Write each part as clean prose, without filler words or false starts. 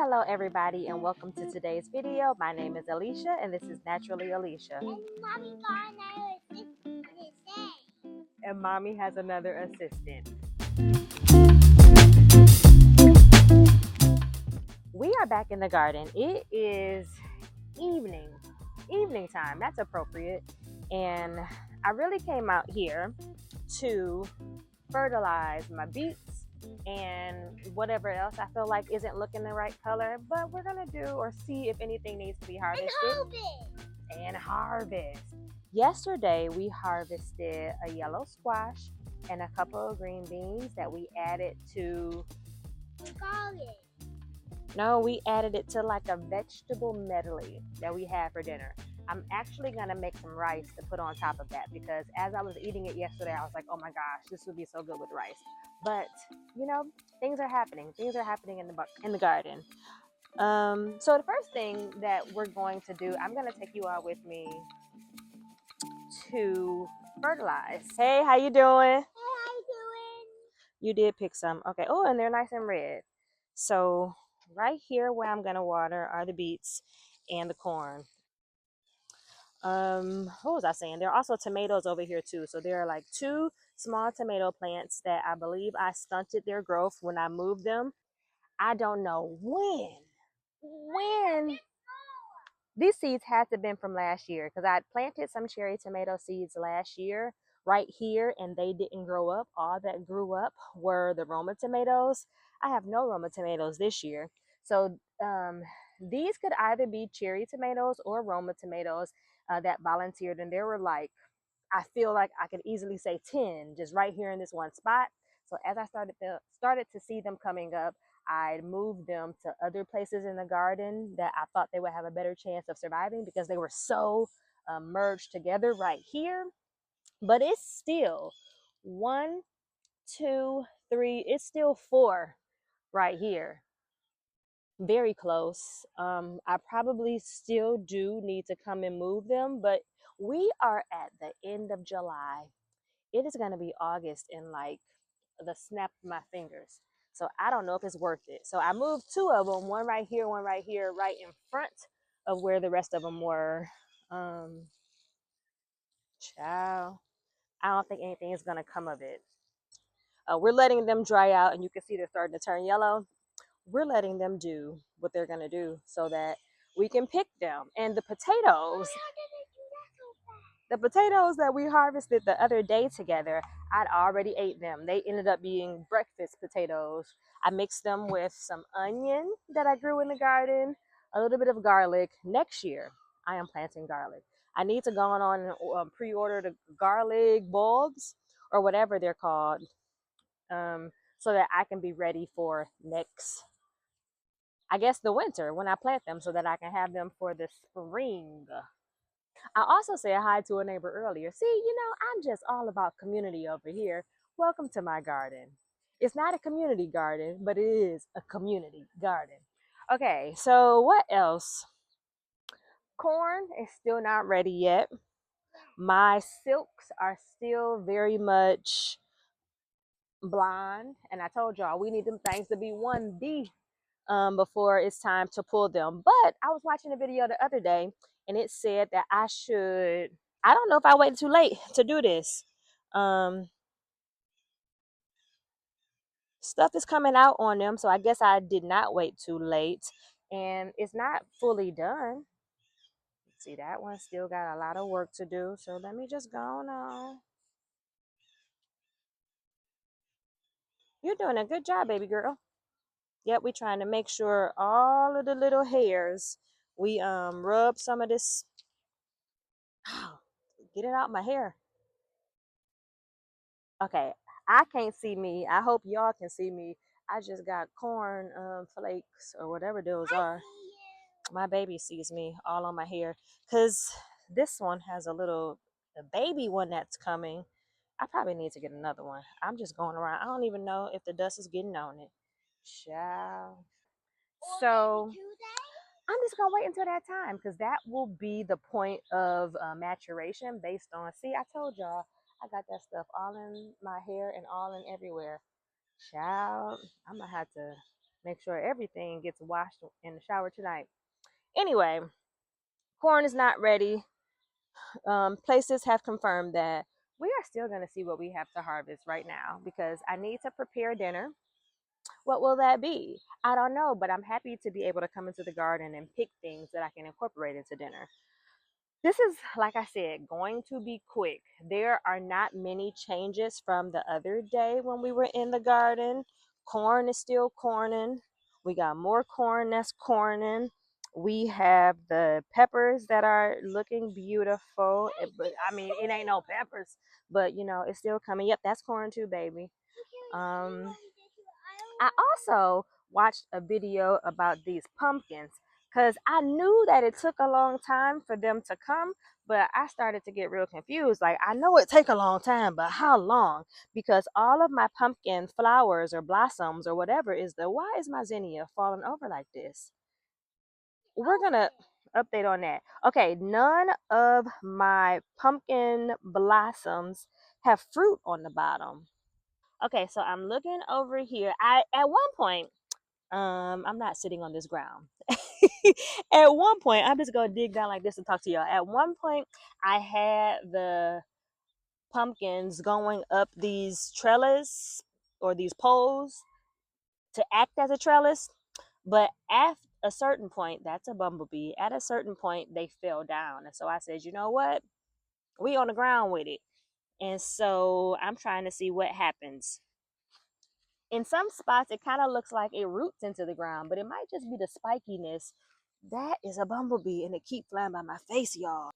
Hello everybody and welcome to today's video. My name is Alicia and this is Naturally Alicia. And mommy got another assistant today. And mommy has another assistant. We are back in the garden. It is evening time. That's appropriate. And I really came out here to fertilize my beets and whatever else I feel like isn't looking the right color, but we're gonna do or see if anything needs to be harvested. And harvest. Yesterday we harvested a yellow squash and a couple of green beans that we added to Garlic. no, we added it to like a vegetable medley that we had for dinner. I'm actually gonna make some rice to put on top of that because as I was eating it yesterday, I was like, oh my gosh, this would be so good with rice. But you know, things are happening. Things are happening in the garden. So the first thing that we're going to do, I'm gonna take you all with me to fertilize. Hey, how you doing? Hey, how you doing? You did pick some. Okay. Oh, and they're nice and red. So right here where I'm gonna water are the beets and the corn. What was I saying? There are also tomatoes over here too. So there are like two small tomato plants that I believe I stunted their growth when I moved them. I don't know when these seeds had to have been from last year because I planted some cherry tomato seeds last year right here and they didn't grow up. All that grew up were the Roma tomatoes. I have no Roma tomatoes this year. So these could either be cherry tomatoes or Roma tomatoes that volunteered. And there were like, I feel like I could easily say 10 just right here in this one spot. So as I started to see them coming up, I moved them to other places in the garden that I thought they would have a better chance of surviving because they were so merged together right here. But it's still one, two, three, it's still four right here. Very close. I probably still do need to come and move them, but we are at the end of July. It is going to be August in like the snap of my fingers. So I don't know if it's worth it. So I moved two of them, one right here, right in front of where the rest of them were. Child, I don't think anything is going to come of it. We're letting them dry out and you can see they're starting to turn yellow. We're letting them do what they're going to do so that we can pick them. And the potatoes that we harvested the other day together, I'd already ate them. They ended up being breakfast potatoes. I mixed them with some onion that I grew in the garden, a little bit of garlic. Next year, I am planting garlic. I need to go on and pre-order the garlic bulbs or whatever they're called, so that I can be ready for next, I guess, the winter when I plant them so that I can have them for the spring. I also said hi to a neighbor earlier. See, I'm just all about community over here. Welcome to my garden. It's not a community garden, but it is a community garden. Okay, so what else? Corn is still not ready yet. My silks are still very much blonde, and I told y'all we need them things to be 1D before it's time to pull them. But I was watching a video the other day and it said that I don't know if I waited too late to do this. Um, Stuff is coming out on them, so I guess I did not wait too late. And it's not fully done. See, that one still got a lot of work to do. So let me just go on. You're doing a good job, baby girl. Yep, we're trying to make sure all of the little hairs, we rub some of this. Oh, get it out my hair. Okay, I can't see me. I hope y'all can see me. I just got corn flakes or whatever those are. My baby sees me all on my hair because this one has a baby one that's coming. I probably need to get another one. I'm just going around. I don't even know if the dust is getting on it. Child. So I'm just gonna wait until that time because that will be the point of maturation based on. See, I told y'all I got that stuff all in my hair and all in everywhere. Child, I'm gonna have to Make sure everything gets washed in the shower tonight. Anyway, corn is not ready. Places have confirmed that we are still going to see what we have to harvest right now because I need to prepare dinner. What will that be? I don't know, but I'm happy to be able to come into the garden and pick things that I can incorporate into dinner. This is, like I said, going to be quick. There are not many changes from the other day when we were in the garden. Corn is still corning. We got more corn that's corning. We have the peppers that are looking beautiful. But I mean, it ain't no peppers, but you know, it's still coming. Yep, that's corn too, baby. Um, I also watched a video about these pumpkins because I knew that it took a long time for them to come, but I started to get real confused. Like, I know it take a long time, but how long? Because all of my pumpkin flowers or blossoms or whatever why is my zinnia falling over like this? We're gonna update on that. Okay, none of my pumpkin blossoms have fruit on the bottom. Okay, so I'm looking over here. I at one point, I'm not sitting on this ground. At one point, I'm just gonna dig down like this and talk to y'all. At one point, I had the pumpkins going up these trellis or these poles to act as a trellis, but at a certain point, that's a bumblebee. At a certain point, they fell down, and so I said, you know what? We on the ground with it, and so I'm trying to see what happens. In some spots, it kind of looks like it roots into the ground, but it might just be the spikiness. That is a bumblebee, and it keep flying by my face, y'all.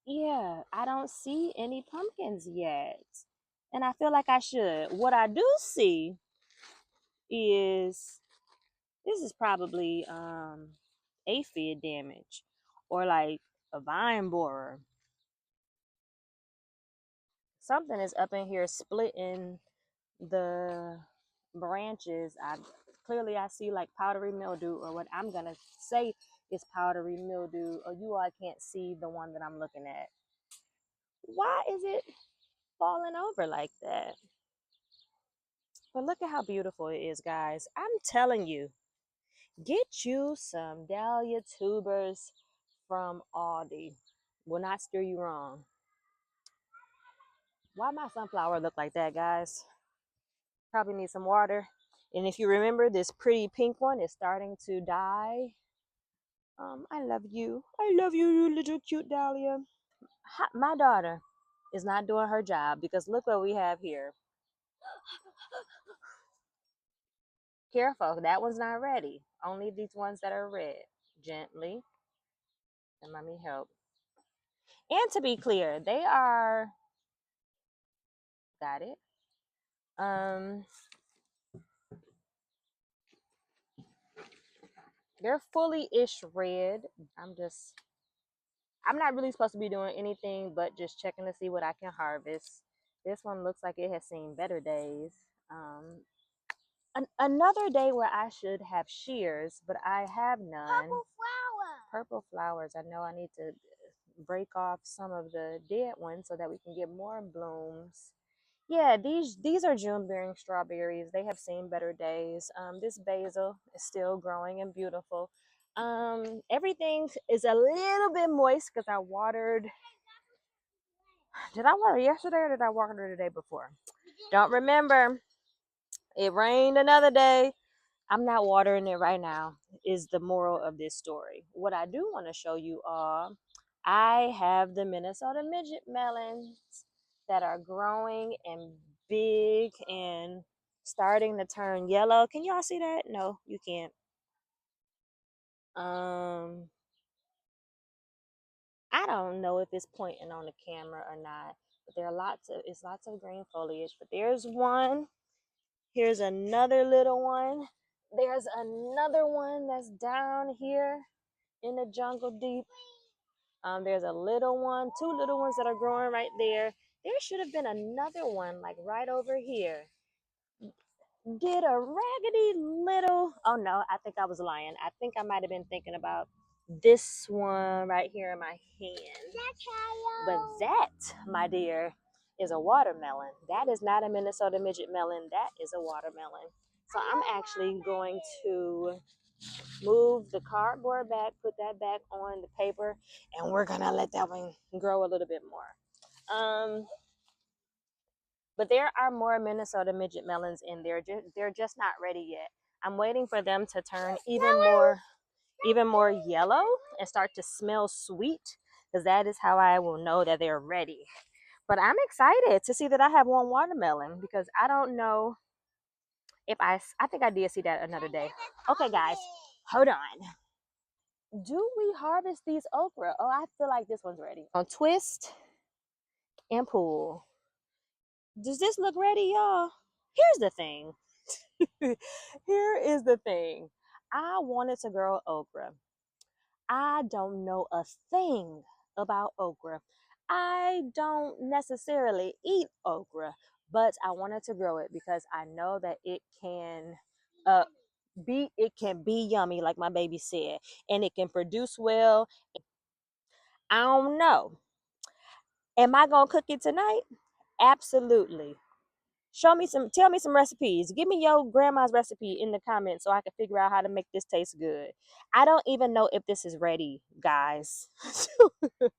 Yeah, I don't see any pumpkins yet, and I feel like I should. What I do see is this is probably aphid damage, or like a vine borer. Something is up in here splitting the branches. I see like powdery mildew, or what I'm gonna say is powdery mildew, or you all can't see the one that I'm looking at. Why is it falling over like that? But look at how beautiful it is, guys. I'm telling you, get you some dahlia tubers from Aldi. Will not steer you wrong. Why my sunflower look like that, guys? Probably need some water. And if you remember, this pretty pink one is starting to die. I love you. I love you, you little cute dahlia. My daughter is not doing her job because look what we have here. Careful, that one's not ready. Only these ones that are red. Gently. And let me help. And to be clear, they are, got it. Um, they're fully-ish red. I'm not really supposed to be doing anything but just checking to see what I can harvest. This one looks like it has seen better days. Um, another day where I should have shears, but I have none. Purple flower. Purple flowers. I know I need to break off some of the dead ones so that we can get more blooms. Yeah, these are June bearing strawberries. They have seen better days. This basil is still growing and beautiful. Everything is a little bit moist because I watered. Did I water yesterday or did I water the day before? Don't remember. It rained another day. I'm not watering it right now, is the moral of this story. What I do want to show you all, I have the Minnesota midget melons that are growing and big and starting to turn yellow. Can y'all see that? No, you can't. I don't know if it's pointing on the camera or not, but there are lots of green foliage. But there's one. Here's another little one. There's another one that's down here in the jungle deep. There's a little one, two little ones that are growing right there. There should have been another one like right over here. Did a raggedy little, oh no, I think I was lying. I think I might have been thinking about this one right here in my hand. But that, my dear, is a watermelon. That is not a Minnesota midget melon. That is a watermelon. So I'm actually going to move the cardboard back, put that back on the paper, and we're gonna let that one grow a little bit more. But there are more Minnesota midget melons in there. They're just not ready yet. I'm waiting for them to turn even more yellow and start to smell sweet, because that is how I will know that they're ready. But I'm excited to see that I have one watermelon, because I don't know if I think I did see that another day. Okay, guys, hold on. Do we harvest these okra? Oh, I feel like this one's ready. On twist and pull. Does this look ready, y'all? Here's the thing. Here is the thing. I wanted to grow okra. I don't know a thing about okra. I don't necessarily eat okra, but I wanted to grow it because I know that uh it can be yummy, like my baby said, and it can produce well. I don't know. Am I gonna cook it tonight? Absolutely. Tell me some recipes. Give me your grandma's recipe in the comments so I can figure out how to make this taste good. I don't even know if this is ready, guys. Here's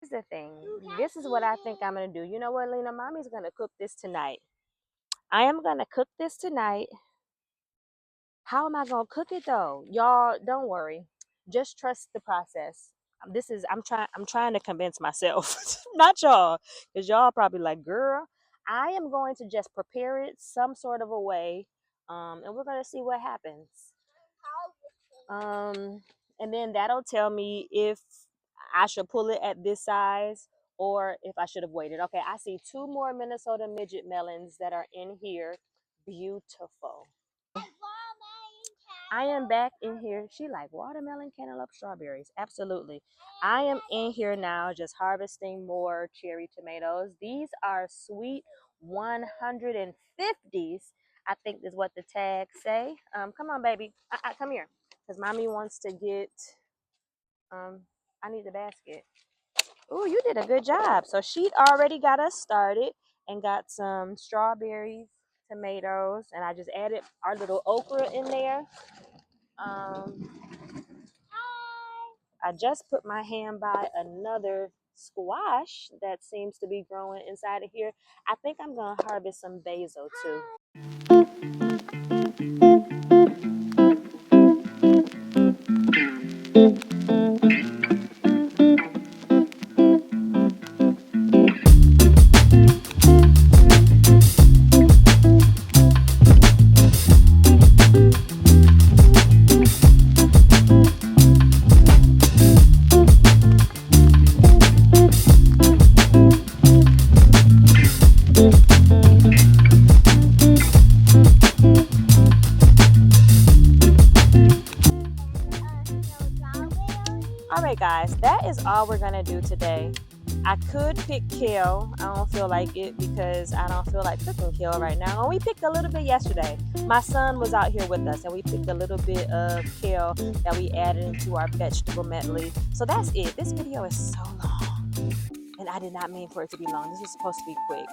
the thing. This is what I think I'm gonna do. You know what, Lena? Mommy's gonna cook this tonight. I am gonna cook this tonight. How am I gonna cook it though? Y'all, don't worry. Just trust the process. I'm trying to convince myself, not y'all, because y'all probably like, girl, I am going to just prepare it some sort of a way, and we're gonna see what happens. Um, and then that'll tell me if I should pull it at this size or if I should have waited. Okay, I see two more Minnesota midget melons that are in here. Beautiful. I am back in here. She like watermelon, cantaloupe, strawberries. Absolutely. I am in here now just harvesting more cherry tomatoes. These are sweet 150s. I think is what the tags say. Come on, baby. Come here. Because mommy wants to get, I need the basket. Ooh, you did a good job. So she already got us started and got some strawberries, tomatoes, and I just added our little okra in there. Um, I just put my hand by another squash that seems to be growing inside of here. I think I'm gonna harvest some basil too. All right, guys, that is all we're gonna do today. I could pick kale. I don't feel like it because I don't feel like cooking kale right now. And we picked a little bit yesterday. My son was out here with us and we picked a little bit of kale that we added into our vegetable medley. So that's it. This video is so long. And I did not mean for it to be long. This was supposed to be quick.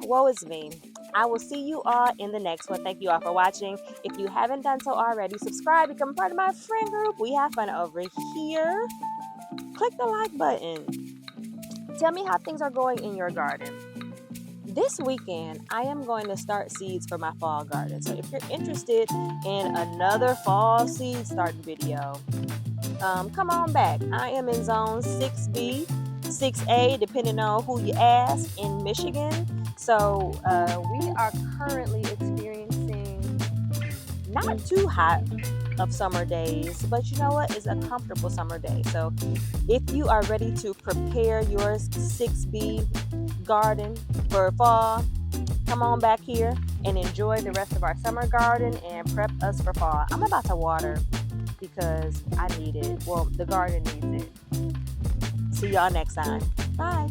Woe is me. I will see you all in the next one. Thank you all for watching. If you haven't done so already, subscribe, become part of my friend group. We have fun over here. Click the like button. Tell me how things are going in your garden. This weekend, I am going to start seeds for my fall garden. So if you're interested in another fall seed starting video, come on back. I am in zone 6B, 6A, depending on who you ask, in Michigan. So we are currently experiencing not too hot of summer days, but you know what? It's a comfortable summer day. So if you are ready to prepare your 6B garden for fall, come on back here and enjoy the rest of our summer garden and prep us for fall. I'm about to water because I need it. Well, the garden needs it. See y'all next time. Bye.